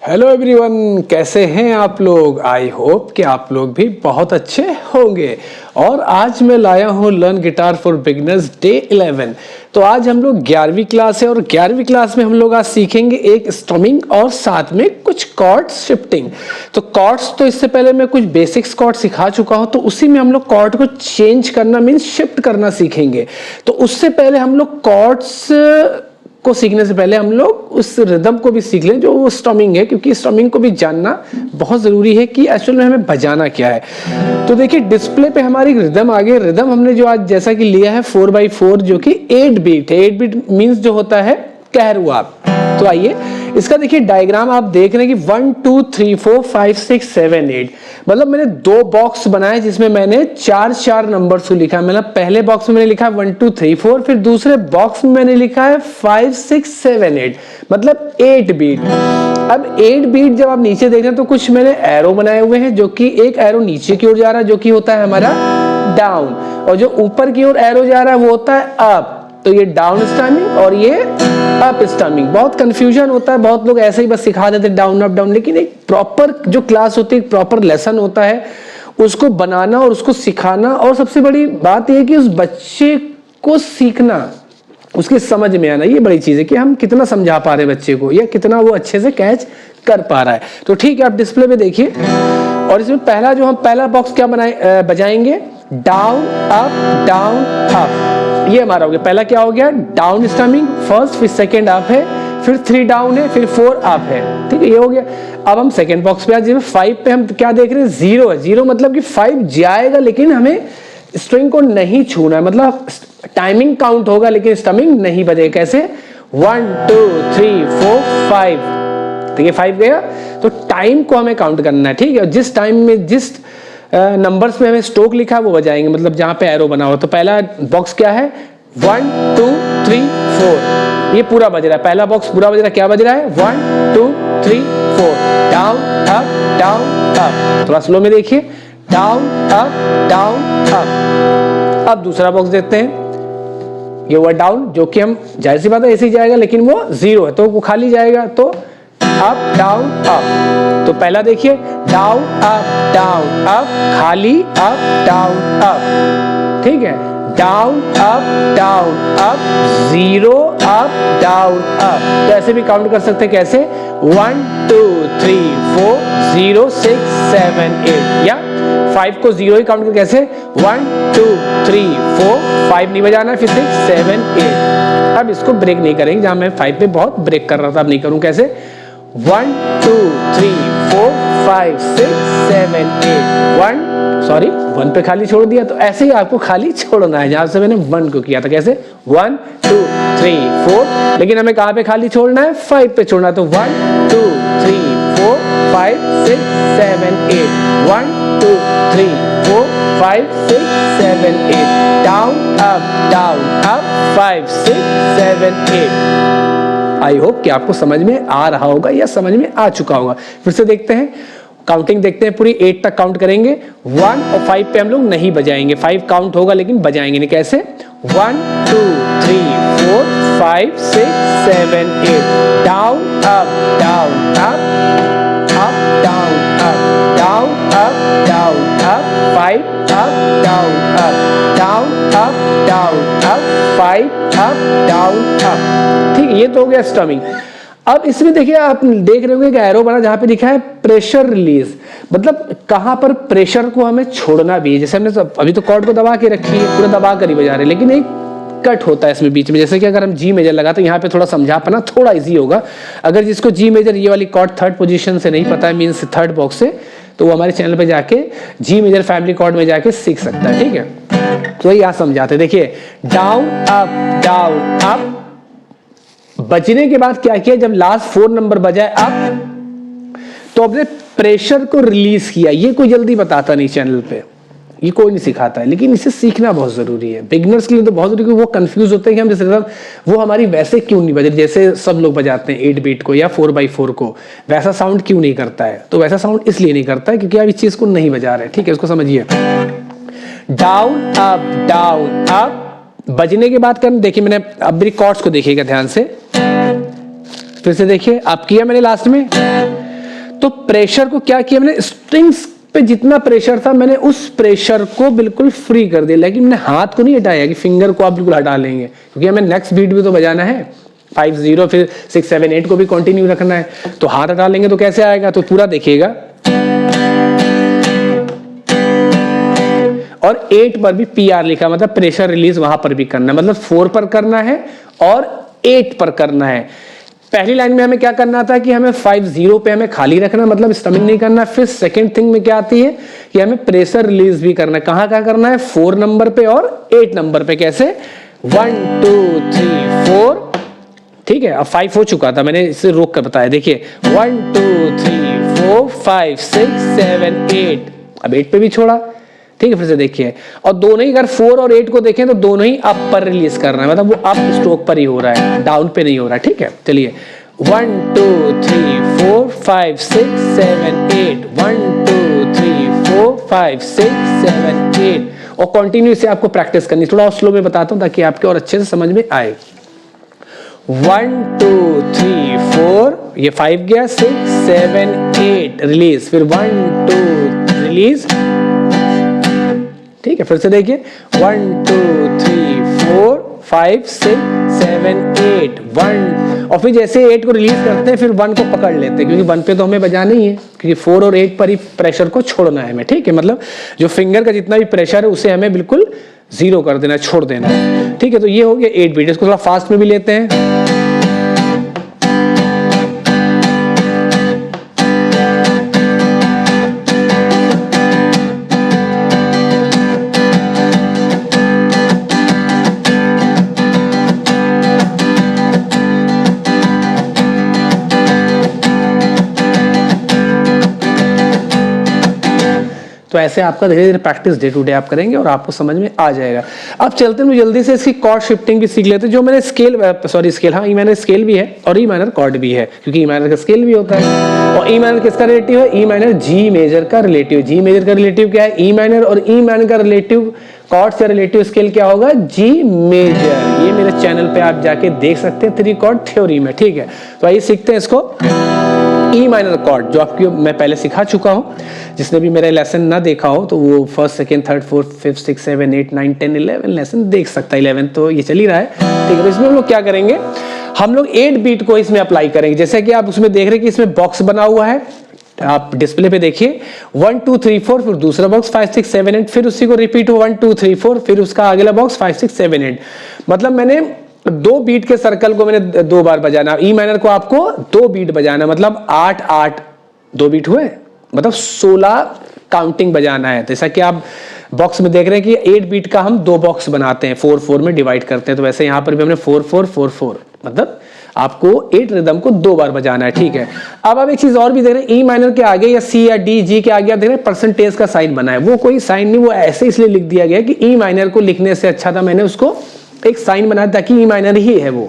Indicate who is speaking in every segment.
Speaker 1: Hello everyone, कैसे हैं आप लोग। आई होप कि आप लोग भी बहुत अच्छे होंगे। और आज मैं लाया हूँ learn guitar for beginners day 11। तो आज हम लोग 11वीं क्लास है और 11वीं क्लास में हम लोग आज सीखेंगे एक स्ट्रमिंग और साथ में कुछ कॉर्ड शिफ्टिंग। तो कॉर्ड्स तो इससे पहले मैं कुछ बेसिक्स कॉर्ड सिखा चुका हूँ, तो उसी में हम लोग कॉर्ड को चेंज करना मीन्स शिफ्ट करना सीखेंगे। तो उससे पहले हम लोग कॉर्ड्स को सीखने से पहले हम लोग उस रिदम को भी सीख लें जो वो स्ट्रमिंग है, क्योंकि स्ट्रमिंग को भी जानना बहुत ज़रूरी है कि एक्चुअल में हमें बजाना क्या है। तो देखिए डिस्प्ले पे हमारी रिदम आ गई। रिदम हमने जो आज जैसा कि लिया है 4/4 जो कि 8 बीट है। 8 बीट मीन्स जो होता है कहरुआ। तो आइए इसका देखिए डायग्राम आप देख रहे हैं कि 1 2 3 4 5 6 7 8 मतलब मैंने दो बॉक्स बनाए जिसमें मैंने चार नंबर्स को लिखा। मतलब पहले बॉक्स में मैंने लिखा 1 2 3 4, फिर दूसरे बॉक्स में मैंने लिखा है 5 6 7 8 मतलब 8 बीट। अब 8 बीट जब आप नीचे देख रहे हैं तो कुछ मैंने एरो बनाए हुए हैं, जो कि एक एरो नीचे की ओर जा रहा है जो कि होता है हमारा डाउन, और जो ऊपर की ओर एरो जा रहा है वो होता है अप। तो ये डाउन स्टमिंग और ये अप स्टमिंग। बहुत कंफ्यूजन होता है, बहुत लोग ऐसे ही बस सिखा देते डाउन अप डाउन, लेकिन एक प्रॉपर जो क्लास होती है, एक प्रॉपर लेसन होता है, उसको बनाना और उसको सिखाना। और सबसे बड़ी बात यह कि उस बच्चे को सीखना, उसकी समझ में आना, ये बड़ी चीज है कि हम कितना समझा पा रहे हैं बच्चे को या कितना वो अच्छे से कैच कर पा रहा है। तो ठीक है, आप डिस्प्ले पे देखिए। और इसमें पहला जो हम पहला बॉक्स क्या बजाएंगे, डाउन अप ये हमारा हो गया। पहला क्या हो गया, डाउन स्टमिंग फर्स्ट, फिर सेकंड अप है, फिर 3 डाउन है, फिर 4 अप है। ठीक है, ये हो गया। अब हम सेकंड बॉक्स पे आ जाए। 5 पे हम क्या देख रहे हैं, 0 है। 0 मतलब कि 5 जाएगा लेकिन हमें स्ट्रिंग को नहीं छूना है, मतलब टाइमिंग काउंट होगा लेकिन स्टमिंग नहीं बजेगा। कैसे, 1 2 3 4 5। ठीक है, 5 गया तो टाइम को हमें काउंट करना है। ठीक है, जिस टाइम में जिस नंबर्स में हमें स्ट्रोक लिखा है वो बजाएंगे, मतलब जहां पे एरो बना हुआ। तो पहला बॉक्स क्या है, 1 2 3 4, ये पूरा बज रहा है। पहला बॉक्स पूरा बज रहा है। क्या बज रहा है, 1 2 3 4, डाउन अप। थोड़ा स्लो में देखिए, डाउन अप। अब दूसरा बॉक्स देखते हैं, ये हुआ डाउन, जो कि हम जाहिर सी बात है ऐसे ही जाएगा लेकिन वो 0 है तो वो खाली जाएगा। तो अप डाउन अप। तो पहला देखिए, डाउन अप खाली, अप डाउन अप। ठीक है, down up 0 up down up. तो ऐसे भी काउंट कर सकते हैं। कैसे, 1 2 3 4 0 6 7 8, या 5 को 0 ही काउंट कर। कैसे, 1 2 3 4 5 नहीं बजाना, फिर 6 7 8। अब इसको ब्रेक नहीं करेंगे, जहां मैं 5 पे बहुत ब्रेक कर रहा था अब नहीं करूं। कैसे, 1 2 3 4 5 6 7 8 1 पे खाली छोड़ दिया। तो ऐसे ही आपको खाली छोड़ना है जहां से मैंने 1 को किया था। कैसे, 1 2 3 4, लेकिन हमें कहां पे खाली छोड़ना है, 5 पे छोड़ना है। तो 1 2 3 4 5 6 7 8 1 2 3 4 5 6 7 8, डाउन अप 5 6 7 8। आई होप कि आपको समझ में आ रहा होगा या समझ में आ चुका होगा। फिर से देखते हैं, काउंटिंग देखते हैं, पूरी 8 तक काउंट करेंगे। 1 और 5 पे हम लोग नहीं बजाएंगे, 5 काउंट होगा लेकिन बजाएंगे नहीं। कैसे, 1 2 3 4 5 6 7 8, down up down up down up 5 up down up 5 up down up. ठीक, ये तो हो गया स्टमिंग। अब इसमें देखिए, आप देख रहे होंगे कि एरो बना जहां पे लिखा है प्रेशर रिलीज, मतलब कहां पर प्रेशर को हमें छोड़ना भी है। जैसे हमने अभी तो कॉर्ड को दबा के रखी है, पूरा दबा कर ही बजा रहे हैं, लेकिन एक कट होता है इसमें बीच में। जैसे कि अगर हम जी मेजर लगाते हैं, यहाँ पे थोड़ा समझा पाना थोड़ा इजी होगा। अगर जिसको जी मेजर ये वाली कॉर्ड थर्ड पोजीशन से नहीं पता है, मीन्स थर्ड बॉक्स से, तो वो हमारे चैनल पे जाके जी मेजर फैमिली कॉर्ड में जाके सीख सकता है। ठीक है, तो यह समझाते, देखिए डाउन अप। बजने के बाद क्या किया, जब लास्ट 4 नंबर बजाए अप, तो अपने प्रेशर को रिलीज किया। ये कोई जल्दी बताता नहीं चैनल पे, ये कोई नहीं सिखाता है, लेकिन इसे सीखना बहुत जरूरी है। बिगिनर्स के लिए तो बहुत जरूरी है। वो कंफ्यूज होते हैं कि हम जैसे वो हमारी वैसे क्यों नहीं बजे, जैसे सब लोग बजाते हैं 8 बीट को या 4/4 को, वैसा साउंड क्यों नहीं करता है। तो वैसा साउंड इसलिए नहीं करता है क्योंकि आप इस चीज को नहीं बजा रहे। ठीक है, उसको समझिए। डाउन अप बजने के बाद करना। देखिए मैंने अब भी कॉर्ड्स को देखिएगा ध्यान से, फिर से देखिए, आप किया मैंने लास्ट में तो प्रेशर को क्या किया मैंने, स्ट्रिंग्स पे जितना प्रेशर था मैंने उस प्रेशर को बिल्कुल फ्री कर दिया, लेकिन मैंने हाथ को नहीं हटाया कि फिंगर को आप बिल्कुल हटा लेंगे, क्योंकि हमें नेक्स्ट बीट भी तो बजाना है 5-0, फिर 6-7-8 को भी कंटिन्यू रखना है, तो हाथ हटा लेंगे तो कैसे आएगा। तो पूरा देखिएगा, और 8 पर भी PR लिखा, मतलब प्रेशर रिलीज वहां पर भी करना है, मतलब 4 पर करना है और 8 पर करना है। पहली लाइन में हमें क्या करना था कि हमें 5-0 पे हमें खाली रखना, मतलब स्टमिंग नहीं करना। फिर सेकंड थिंग में क्या आती है कि हमें प्रेशर रिलीज भी करना है। कहां कहां करना है, 4 नंबर पे और 8 नंबर पे। कैसे, 1 2 3 4, ठीक है। अब 5 हो चुका था, मैंने इसे रोक कर बताया। देखिए 1 2 3 4 5 6 7 8, अब 8 पे भी छोड़ा, ठीक है। फिर से देखिए, और दोनों ही अगर 4 और 8 को देखें तो दोनों ही अप पर रिलीज कर रहा है, मतलब वो अप स्ट्रोक पर ही हो रहा है, डाउन पे नहीं हो रहा है, ठीक है। चलिए 1 2 3 4 5 6 7 8, 1 2 3 4 5 6 7 8, और कंटिन्यू से आपको प्रैक्टिस करनी। थोड़ा और स्लो में बताता हूं ताकि आपके और अच्छे से समझ में आए। 1 2 3 4, ये 5 गया, 6 7 8 रिलीज, फिर 1 2 रिलीज, ठीक है। फिर से देखिए 1 2 3 4 5 6 7 8 1, और फिर जैसे 8 को रिलीज करते हैं फिर 1 को पकड़ लेते हैं, क्योंकि 1 पे तो हमें बजाना ही है, क्योंकि 4 और 8 पर ही प्रेशर को छोड़ना है हमें, ठीक है। मतलब जो फिंगर का जितना भी प्रेशर है उसे हमें बिल्कुल 0 कर देना, छोड़ देना है, ठीक है। तो ये हो गया 8 बीट। इसको थोड़ा फास्ट में भी लेते हैं। तो ऐसे आपका धीरे धीरे प्रैक्टिस डे टू डे आप करेंगे और आपको समझ में आ जाएगा। अब चलते हैं जल्दी से इसकी कॉर्ड शिफ्टिंग भी सीख लेते हैं। जो मैंने स्केल, हाँ ई माइनर स्केल भी है और ई माइनर कॉर्ड भी है, क्योंकि ई माइनर का स्केल भी होता है। और ई माइनर किसका रिलेटिव है, ई माइनर जी मेजर का रिलेटिव। जी मेजर का रिलेटिव क्या है, ई माइनर, और ई माइनर का रिलेटिव कॉर्ड से रिलेटिव स्केल क्या होगा, जी मेजर। ये मेरे चैनल पे आप जाके देख सकते हैं 3 कॉर्ड थ्योरी में, ठीक है। तो आइए सीखते हैं इसको। ई माइनर कॉर्ड जो आपकी मैं पहले सिखा चुका हूं, जिसने भी मेरा लेसन ना देखा हो तो वो 1st 2nd 3rd 4th 5th 6th 7th 8th 9th 10th 11 lesson देख सकता है। 11 तो ये चल ही रहा है, ठीक है। तो इसमें हम लोग क्या करेंगे, हम लोग 8 बीट को इसमें अप्लाई करेंगे। जैसे कि आप उसमें देख रहे हैं कि इसमें बॉक्स बना हुआ है, आप डिस्प्ले पे देखिए 1 2 3 4, फिर दूसरा बॉक्स 5 6 7 8, फिर उसी को रिपीट हो 1 2 3 4, फिर उसका अगला बॉक्स 5 6 7 8। मतलब मैंने 2 बीट के सर्कल को मैंने 2 बार बजाना। ई माइनर को आपको 2 बीट बजाना, मतलब 8 8 2 बीट हुए, मतलब 16 काउंटिंग बजाना है। जैसा कि आप बॉक्स में देख रहे हैं कि 8 बीट का हम 2 बॉक्स बनाते हैं, 4 4 में डिवाइड करते हैं। तो वैसे यहाँ पर भी हमने 4 4 4 4, मतलब आपको 8 रिदम को 2 बार बजाना है, ठीक है। अब आप एक चीज और भी देख रहे हैं, ई माइनर के आगे या सी या डी जी के आगे आप देख रहे हैं परसेंटेज का साइन बना है। वो कोई साइन नहीं, वो ऐसे इसलिए लिख दिया गया कि ई माइनर को लिखने से अच्छा था मैंने उसको एक साइन बनाया ताकि ई माइनर ही है वो।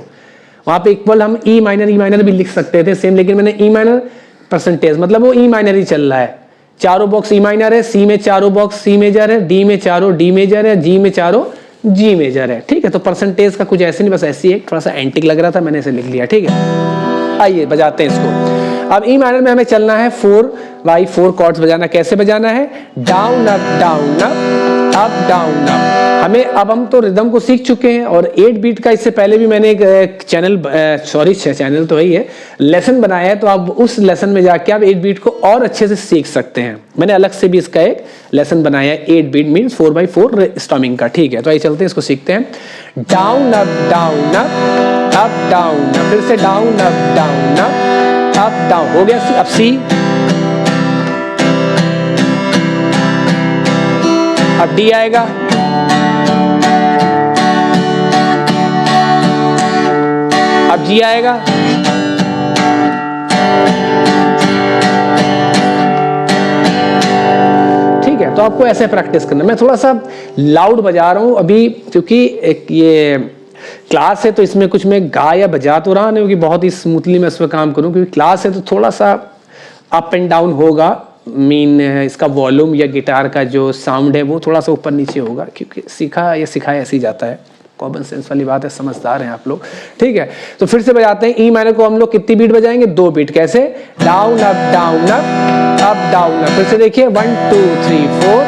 Speaker 1: वहां पे इक्वल हम ई माइनर भी लिख सकते थे सेम, लेकिन मैंने ई माइनर परसेंटेज, मतलब वो ई माइनर ही चल रहा है। चारों बॉक्स ई माइनर है, सी में चारों बॉक्स सी मेजर है, डी में चारों डी मेजर है, जी में चारों जी मेजर है, ठीक है। तो परसेंटेज का कुछ ऐसे नहीं, बस ऐसी एक थोड़ा सा एंटिक लग रहा था, मैंने इसे लिख लिया, ठीक है। आइए बजाते हैं इसको। अब ई माइनर में हमें चलना है 4/4 कॉर्ड्स बजाना। कैसे बजाना है, down up down up up down up. हमें अब हम तो रिदम को सीख चुके हैं, और 8 बीट का इससे पहले भी मैंने एक चैनल तो वही है, लेसन बनाया है। तो आप उस लेसन में जाके आप 8 बीट को और अच्छे से सीख सकते हैं। मैंने अलग से भी इसका एक लेसन बनाया है, 8 बीट मीन्स 4/4 स्टमिंग का, ठीक है। तो आइए चलते हैं इसको सीखते हैं। Down up down up up down up, फिर से down up down up down. हो गया, अब सी, अब डी आएगा, अब जी आएगा, ठीक है। तो आपको ऐसे प्रैक्टिस करना। मैं थोड़ा सा लाउड बजा रहा हूं अभी, क्योंकि एक ये क्लास है तो इसमें कुछ मैं गा या बजा तो रहा नहीं, क्योंकि बहुत ही स्मूथली मैं इस पर काम करूं। क्योंकि क्लास है तो थोड़ा सा अप एंड डाउन होगा, इसका वॉल्यूम या गिटार का जो साउंड है वो थोड़ा सा ऊपर नीचे होगा, क्योंकि सीखा या सिखाया ऐसे ही जाता है, कॉमन सेंस वाली बात है, समझदार हैं आप लोग, ठीक है। तो फिर से बजाते हैं। ई माइनर को हम लोग कितनी बीट बजाएंगे? 2 बीट। कैसे? Down up down up down up. फिर से देखिए 1 2 3 4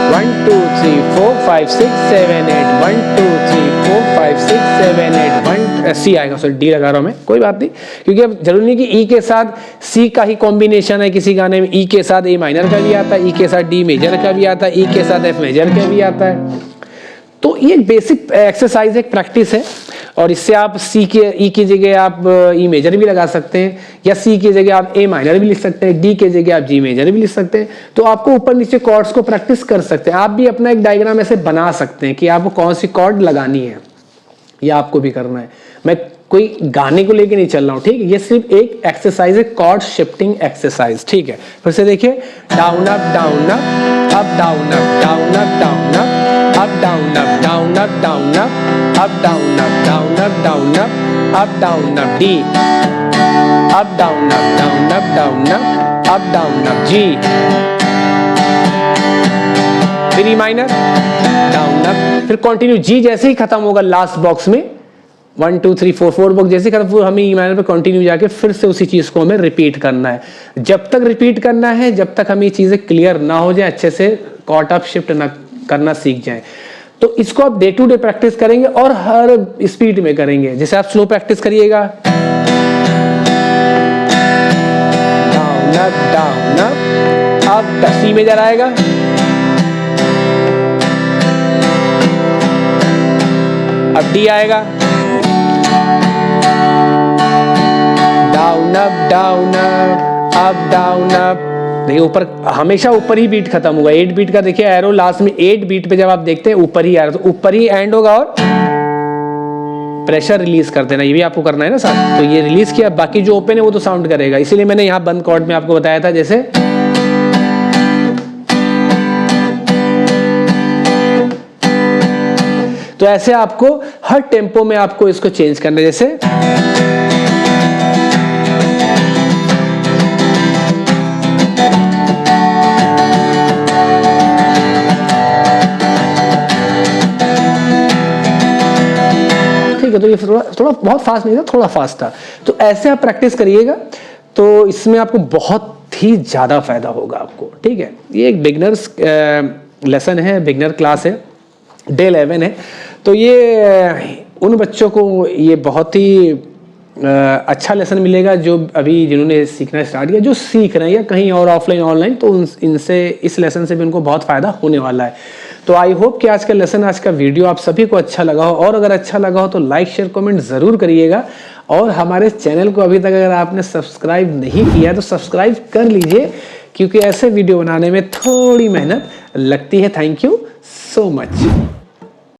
Speaker 1: 1 2 3 4 5 6 7 8 1 2 3 4 5 6 7 8 1 सी आएगा, सॉरी डी लगा रहा हूं मैं, कोई बात नहीं, क्योंकि अब जरूरी नहीं कि ई के साथ सी का ही कॉम्बिनेशन है। किसी गाने में ई के साथ ए माइनर का भी आता है, ई के साथ डी मेजर का भी आता है, ई के साथ एफ मेजर का भी आता है। तो ये बेसिक एक्सरसाइज एक प्रैक्टिस है, और इससे आप सी के ई की जगह आप ई मेजर भी लगा सकते हैं, या सी की जगह आप ए माइनर भी लिख सकते हैं, डी की जगह आप जी मेजर भी लिख सकते हैं। तो आपको ऊपर नीचे कॉर्ड्स को प्रैक्टिस कर सकते हैं। आप भी अपना एक डायग्राम ऐसे बना सकते हैं कि आपको कौन सी कॉर्ड लगानी है, या आपको भी करना है। मैं कोई गाने को लेके नहीं चल रहा हूँ, ठीक है, ये सिर्फ एक एक्सरसाइज है, कॉर्ड शिफ्टिंग एक्सरसाइज, ठीक है। फिर से देखिए down up down up down up down up down up up down up down up down up down up down up down up down up D up down up down up down up down up G, फिर E minor down up, फिर continue. G जैसे ही खत्म होगा last box में 1 2 3 4 4 box जैसे खत्म, हमें E minor पे कंटिन्यू जाके फिर से उसी चीज को हमें रिपीट करना है। जब तक रिपीट करना है, जब तक हमें ये चीजें क्लियर ना हो जाए, अच्छे से कॉर्ड अप शिफ्ट ना करना सीख जाएं। तो इसको आप डे टू डे प्रैक्टिस करेंगे और हर स्पीड में करेंगे। जैसे आप स्लो प्रैक्टिस करिएगा, डाउन अप अब सी मेजर आएगा, अब डी आएगा, डाउन अप डाउन अप। देखिए ऊपर हमेशा ऊपर ही बीट खत्म होगा। 8 बीट का देखिए एरो लास्ट में 8 बीट पे जब आप देखते हैं ऊपर ही आ रहा है, तो ऊपर ही एंड होगा और प्रेशर रिलीज कर देना, ये भी आपको करना है ना साथ। तो ये रिलीज किया, बाकी जो ओपन है वो तो साउंड करेगा, इसीलिए मैंने यहाँ बंद कॉर्ड में आपको बताया था। जैसे तो ऐसे आपको हर टेम्पो में आपको इसको चेंज करना है। जैसे तो ये थोड़ा बहुत फास्ट नहीं था, थोड़ा फास्ट था। तो ऐसे आप प्रैक्टिस करिएगा, तो इसमें आपको बहुत ही ज़्यादा फायदा होगा आपको, ठीक है। ये एक बिगनर्स लेसन है, बिगनर क्लास है, डे 11 है। तो ये उन बच्चों को ये बहुत ही अच्छा लेसन मिलेगा जो अभी जिन्होंने सीखना स्टार्ट किया, जो सीख रहे हैं या कहीं और ऑफलाइन ऑनलाइन, तो इनसे इस लेसन से भी उनको बहुत फ़ायदा होने वाला है। तो आई होप कि आज का लेसन, आज का वीडियो आप सभी को अच्छा लगा हो, और अगर अच्छा लगा हो तो लाइक शेयर कमेंट ज़रूर करिएगा। और हमारे चैनल को अभी तक अगर आपने सब्सक्राइब नहीं किया तो सब्सक्राइब कर लीजिए, क्योंकि ऐसे वीडियो बनाने में थोड़ी मेहनत लगती है। Thank you so much.